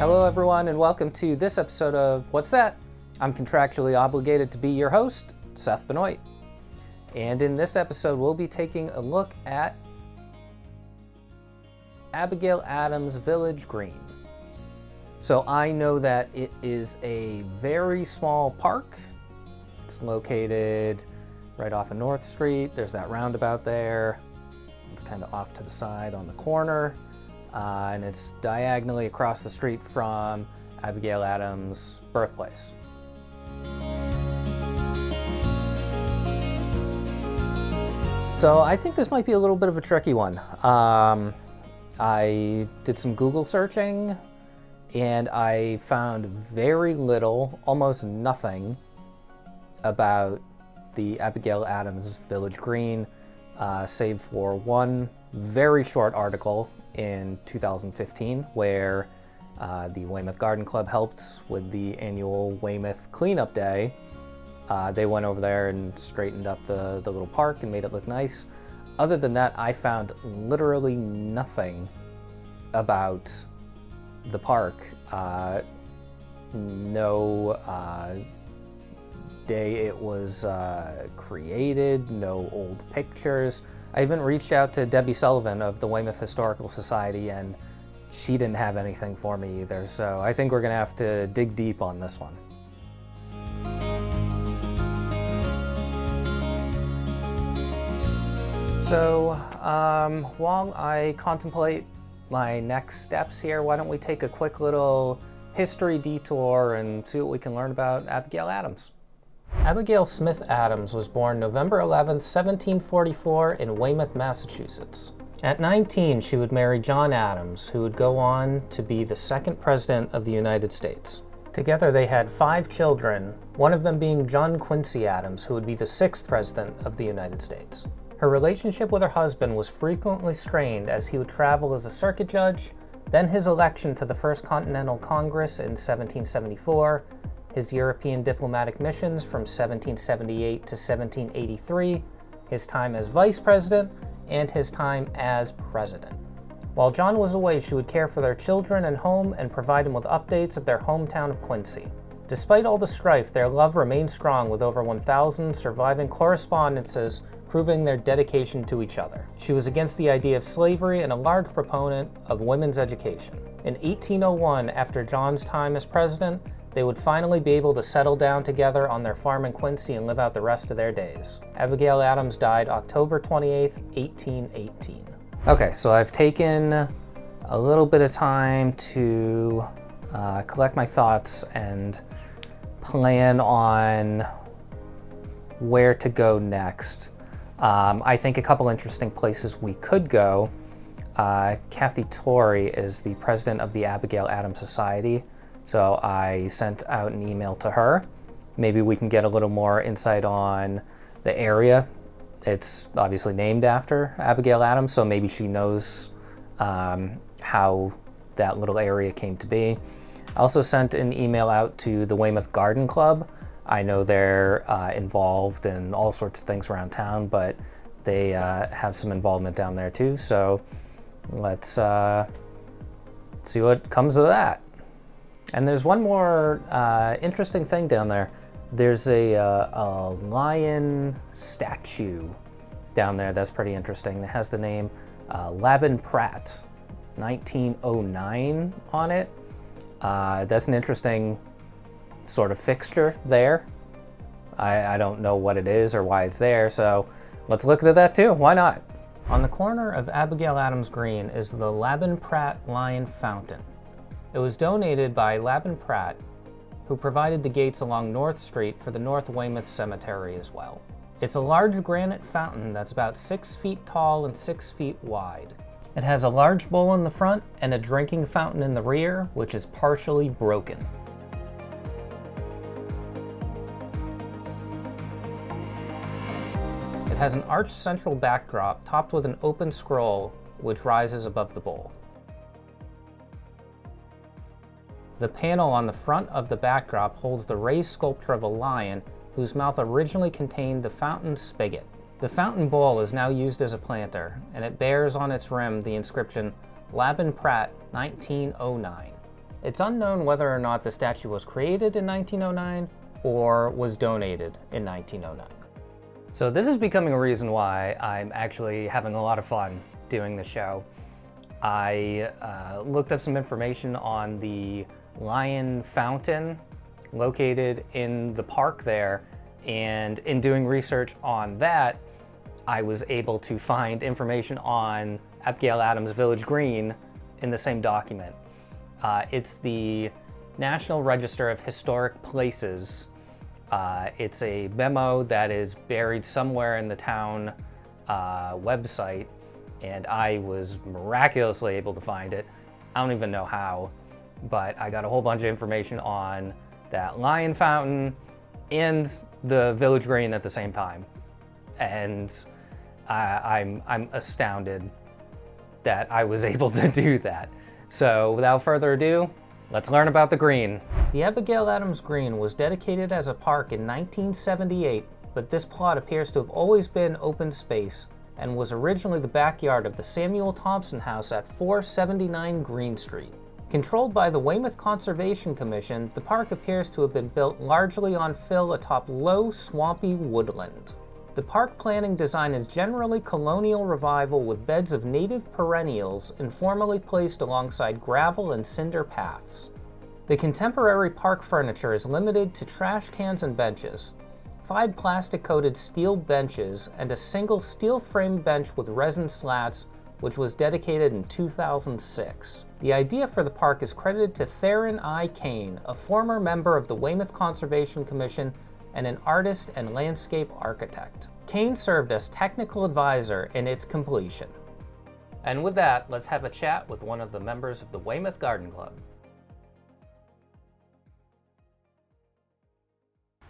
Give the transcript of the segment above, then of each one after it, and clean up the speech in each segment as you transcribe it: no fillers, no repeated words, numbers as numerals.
Hello everyone and welcome to this episode of What's That? I'm contractually obligated to be your host, Seth Benoit. And in this episode we'll be taking a look at Abigail Adams Village Green. So I know that it is a very small park. It's located right off of North Street. There's that roundabout there. It's kind of off to the side on the corner. And it's diagonally across the street from Abigail Adams' birthplace. So I think this might be a little bit of a tricky one. I did some Google searching and I found very little, almost nothing, about the Abigail Adams Village Green, save for one very short article in 2015 where the Weymouth Garden Club helped with the annual Weymouth Cleanup Day. They went over there and straightened up the little park and made it look nice. Other than that, I found literally nothing about the park. No day it was created, no old pictures. I even reached out to Debbie Sullivan of the Weymouth Historical Society and she didn't have anything for me either, so I think we're gonna have to dig deep on this one. So while I contemplate my next steps here, why don't we take a quick little history detour and see what we can learn about Abigail Adams. Abigail Smith Adams was born November 11, 1744 in Weymouth, Massachusetts. At 19, she would marry John Adams, who would go on to be the second president of the United States. Together they had 5 children, one of them being John Quincy Adams, who would be the 6th president of the United States. Her relationship with her husband was frequently strained as he would travel as a circuit judge, then his election to the First Continental Congress in 1774, his European diplomatic missions from 1778 to 1783, his time as vice president, and his time as president. While John was away, she would care for their children and home and provide them with updates of their hometown of Quincy. Despite all the strife, their love remained strong with over 1,000 surviving correspondences proving their dedication to each other. She was against the idea of slavery and a large proponent of women's education. In 1801, after John's time as president, they would finally be able to settle down together on their farm in Quincy and live out the rest of their days. Abigail Adams died October 28, 1818. Okay, so I've taken a little bit of time to collect my thoughts and plan on where to go next. I think a couple interesting places we could go. Kathy Torrey is the president of the Abigail Adams Society. So I sent out an email to her. Maybe we can get a little more insight on the area. It's obviously named after Abigail Adams, so maybe she knows how that little area came to be. I also sent an email out to the Weymouth Garden Club. I know they're involved in all sorts of things around town, but they have some involvement down there too. So let's see what comes of that. And there's one more interesting thing down there. There's a lion statue down there that's pretty interesting. It has the name Laban Pratt, 1909 on it. That's an interesting sort of fixture there. I don't know what it is or why it's there, so let's look at that too. Why not? On the corner of Abigail Adams Green is the Laban Pratt Lion Fountain. It was donated by Laban Pratt, who provided the gates along North Street for the North Weymouth Cemetery as well. It's a large granite fountain that's about 6 feet tall and 6 feet wide. It has a large bowl in the front and a drinking fountain in the rear, which is partially broken. It has an arched central backdrop topped with an open scroll which rises above the bowl. The panel on the front of the backdrop holds the raised sculpture of a lion whose mouth originally contained the fountain spigot. The fountain bowl is now used as a planter, and it bears on its rim the inscription Laban Pratt 1909. It's unknown whether or not the statue was created in 1909 or was donated in 1909. So this is becoming a reason why I'm actually having a lot of fun doing the show. I looked up some information on the Lion Fountain located in the park there, and in doing research on that, I was able to find information on Abigail Adams Village Green in the same document. It's the National Register of Historic Places. It's a memo that is buried somewhere in the town website, and I was miraculously able to find it. I don't even know how, but I got a whole bunch of information on that Lion Fountain and the Village Green at the same time. And I'm astounded that I was able to do that. So without further ado, let's learn about the green. The Abigail Adams Green was dedicated as a park in 1978, but this plot appears to have always been open space and was originally the backyard of the Samuel Thompson House at 479 Green Street. Controlled by the Weymouth Conservation Commission, the park appears to have been built largely on fill atop low, swampy woodland. The park planning design is generally colonial revival with beds of native perennials informally placed alongside gravel and cinder paths. The contemporary park furniture is limited to trash cans and benches, 5 plastic-coated steel benches, and a single steel-framed bench with resin slats, which was dedicated in 2006. The idea for the park is credited to Theron I. Kane, a former member of the Weymouth Conservation Commission and an artist and landscape architect. Kane served as technical advisor in its completion. And with that, let's have a chat with one of the members of the Weymouth Garden Club.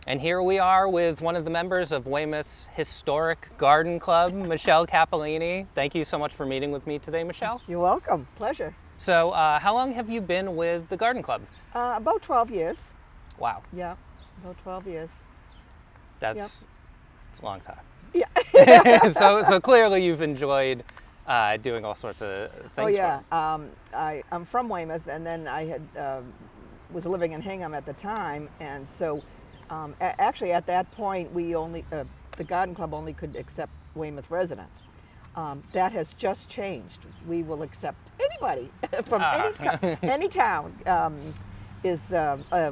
And here we are with one of the members of Weymouth's Historic Garden Club, Michelle Cappellini. Thank you so much for meeting with me today, Michelle. You're welcome. Pleasure. So how long have you been with the Garden Club? About 12 years. Wow. Yeah, about 12 years. It's a long time. Yeah. So clearly you've enjoyed doing all sorts of things. Oh yeah. I'm from Weymouth, and then I had was living in Hingham at the time, and so actually at that point we only the Garden Club only could accept Weymouth residents. That has just changed. We will accept anybody from any town is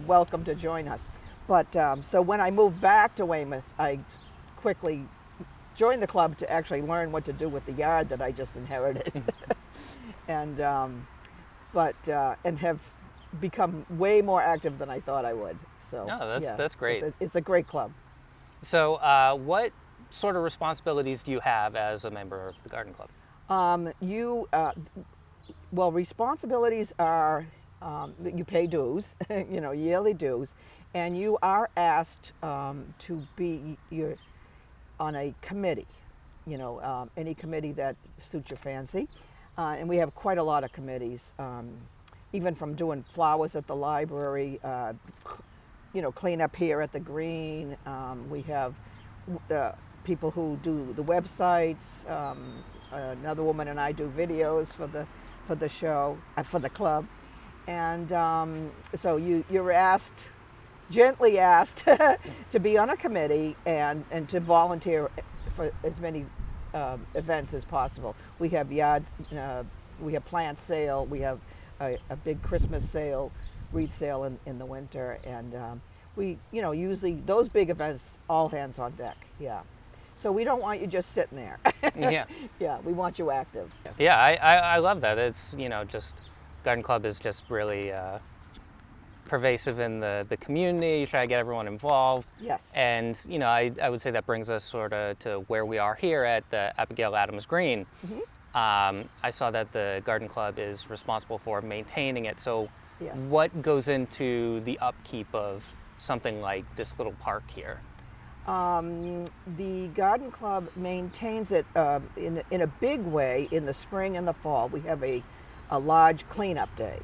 welcome to join us. But so when I moved back to Weymouth, I quickly joined the club to actually learn what to do with the yard that I just inherited, and have become way more active than I thought I would. So that's great. It's a great club. So what sort of responsibilities do you have as a member of the Garden Club? Well, responsibilities are you pay dues, yearly dues, and you are asked to be on a committee, any committee that suits your fancy. And we have quite a lot of committees, even from doing flowers at the library, clean up here at the green. We have people who do the websites. Another woman and I do videos for the show, for the club. And so you're gently asked to be on a committee and to volunteer for as many events as possible. We have yards, we have plant sale, we have a big Christmas sale, wreath sale in the winter, and we, usually those big events, all hands on deck, yeah. So we don't want you just sitting there. Yeah. Yeah, we want you active. Yeah, I love that. It's, just Garden Club is just really pervasive in the community. You try to get everyone involved. Yes. And, I would say that brings us sort of to where we are here at the Abigail Adams Green. Mm-hmm. I saw that the Garden Club is responsible for maintaining it. So yes. What goes into the upkeep of something like this little park here? The Garden Club maintains it in a big way in the spring and the fall. We have a large cleanup day.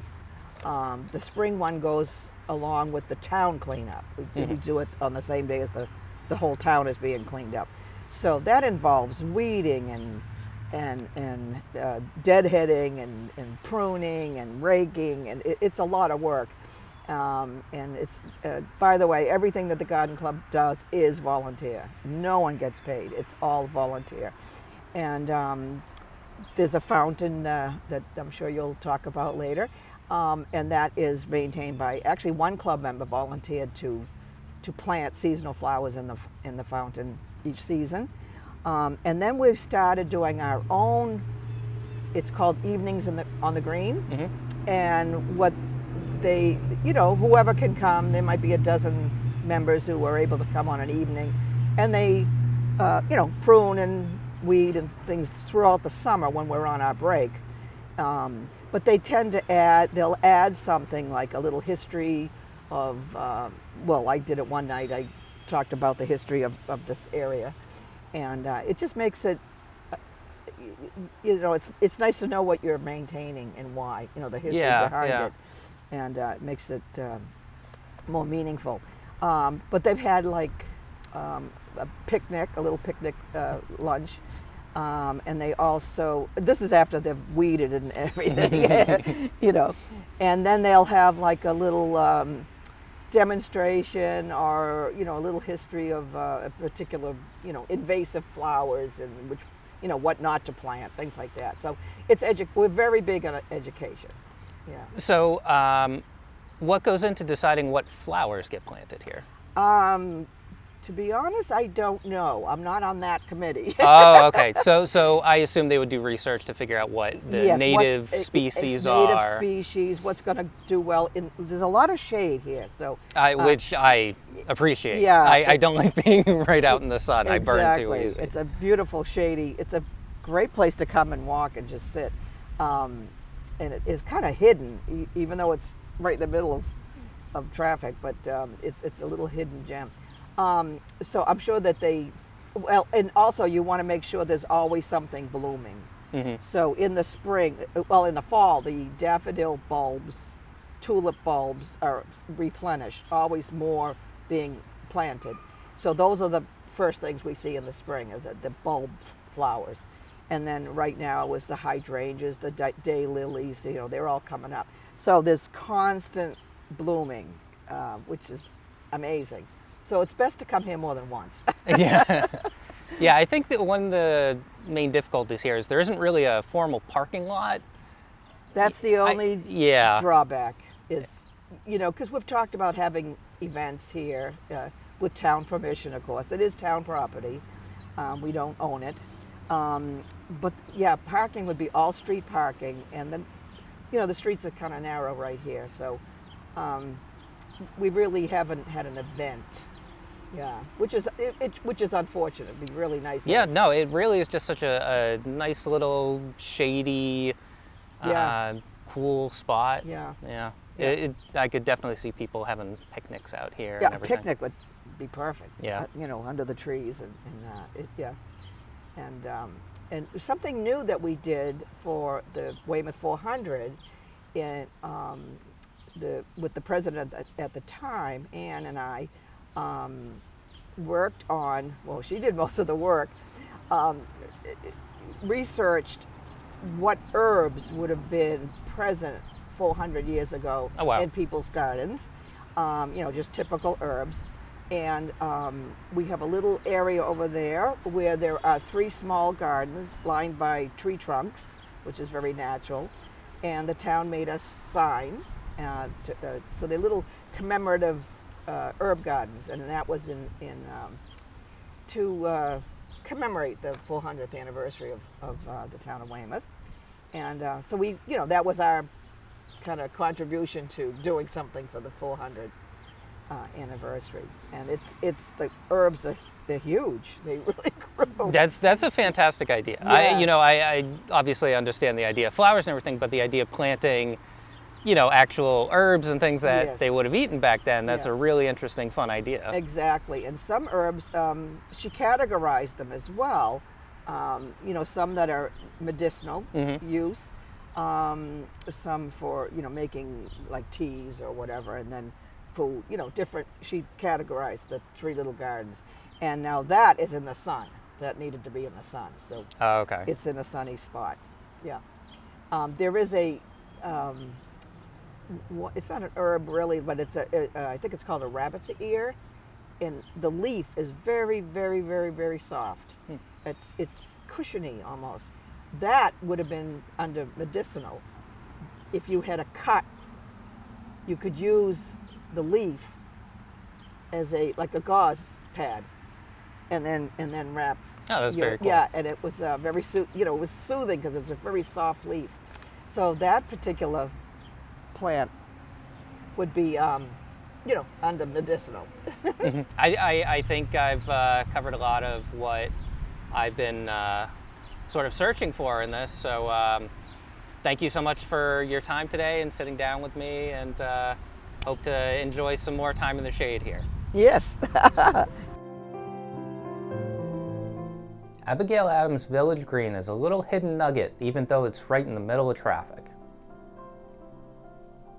The spring one goes along with the town cleanup. We do it on the same day as the whole town is being cleaned up. So that involves weeding and deadheading and pruning and raking, and it's a lot of work. And it's, by the way, everything that the garden club does is volunteer. No one gets paid. It's all volunteer. And there's a fountain that I'm sure you'll talk about later, and that is maintained by, actually one club member volunteered to plant seasonal flowers in the fountain each season. And then we've started doing our own, it's called Evenings on the Green. Mm-hmm. And what they, whoever can come, there might be a dozen members who are able to come on an evening, and they, prune and weed and things throughout the summer when we're on our break. But they tend to they'll add something like a little history of, I did it one night, I talked about the history of this area. And it just makes it, it's nice to know what you're maintaining and why, the history behind it. And it makes it more meaningful. But they've had like a little picnic lunch. And they also, this is after they've weeded and everything, And then they'll have like a little demonstration or, a little history of a particular, invasive flowers and which, what not to plant, things like that. So it's we're very big on education. Yeah. So what goes into deciding what flowers get planted here? To be honest, I don't know. I'm not on that committee. Oh, okay. So I assume they would do research to figure out what the native species are. Native species, what's going to do well. There's a lot of shade here, so which I appreciate. Yeah, I don't like being right out in the sun. Exactly. I burn too easy. It's a beautiful, shady. It's a great place to come and walk and just sit. And it is kind of hidden, even though it's right in the middle of traffic. But it's a little hidden gem. So I'm sure that and also you want to make sure there's always something blooming. Mm-hmm. So in the spring, in the fall, the daffodil bulbs, tulip bulbs are replenished, always more being planted. So those are the first things we see in the spring, is the bulb flowers. And then right now is the hydrangeas, the daylilies, they're all coming up. So there's constant blooming, which is amazing. So it's best to come here more than once. Yeah. Yeah, I think that one of the main difficulties here is there isn't really a formal parking lot. That's the only drawback is, because we've talked about having events here with town permission, of course. It is town property. We don't own it. But yeah, parking would be all street parking. And then, the streets are kind of narrow right here. So we really haven't had an event. Yeah, which is unfortunate. It'd be really nice. Yeah, no, it really is just such a nice little shady, cool spot. Yeah. I could definitely see people having picnics out here. Yeah, and everything. A picnic would be perfect. Yeah, under the trees and something new that we did for the Weymouth 400 with the president at the time, Ann and I. Worked on, she did most of the work, researched what herbs would have been present 400 years ago in people's gardens, just typical herbs. And we have a little area over there where there are 3 small gardens lined by tree trunks, which is very natural. And the town made us signs, so they're little commemorative herb gardens, and that was to commemorate the 400th anniversary of the town of Weymouth. And so we, that was our kind of contribution to doing something for the 400th anniversary. And it's the herbs they're huge. They really grow. That's a fantastic idea. Yeah. I obviously understand the idea of flowers and everything, but the idea of planting actual herbs and things that they would have eaten back then. That's a really interesting, fun idea. Exactly. And some herbs, she categorized them as well. Some that are medicinal use, some for, making like teas or whatever, and then food, different. She categorized the 3 little gardens. And now that is in the sun. that needed to be in the sun. So Oh, okay. it's in a sunny spot. Yeah. There is a, it's not an herb really, but it's I think it's called a rabbit's ear. And the leaf is very, very, very, very soft. It's cushiony almost. That would have been under medicinal. If you had a cut, you could use the leaf as like a gauze pad, and then wrap. Oh, that's very cool. Yeah, and it was very it was soothing because it's a very soft leaf. So that particular plant would be under medicinal. I think I've covered a lot of what I've been sort of searching for in this. So thank you so much for your time today and sitting down with me, and hope to enjoy some more time in the shade here. Yes. Abigail Adams Village Green is a little hidden nugget, even though it's right in the middle of traffic.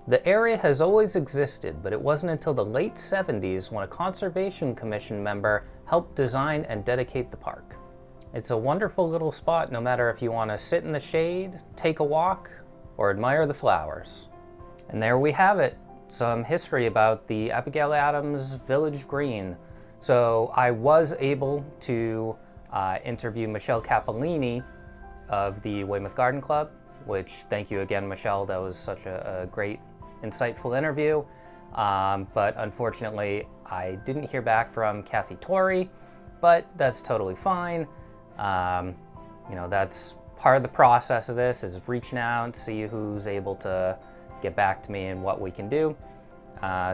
The area has always existed, but it wasn't until the late 70s when a Conservation Commission member helped design and dedicate the park. It's a wonderful little spot no matter if you want to sit in the shade, take a walk, or admire the flowers. And there we have it, some history about the Abigail Adams Village Green. So I was able to interview Michelle Capolini of the Weymouth Garden Club, which, thank you again, Michelle, that was such a great, insightful interview. But unfortunately, I didn't hear back from Kathy Torrey, but that's totally fine. That's part of the process of this, is reaching out, see who's able to get back to me and what we can do.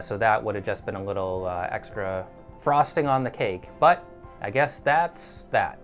So that would have just been a little extra frosting on the cake, but I guess that's that.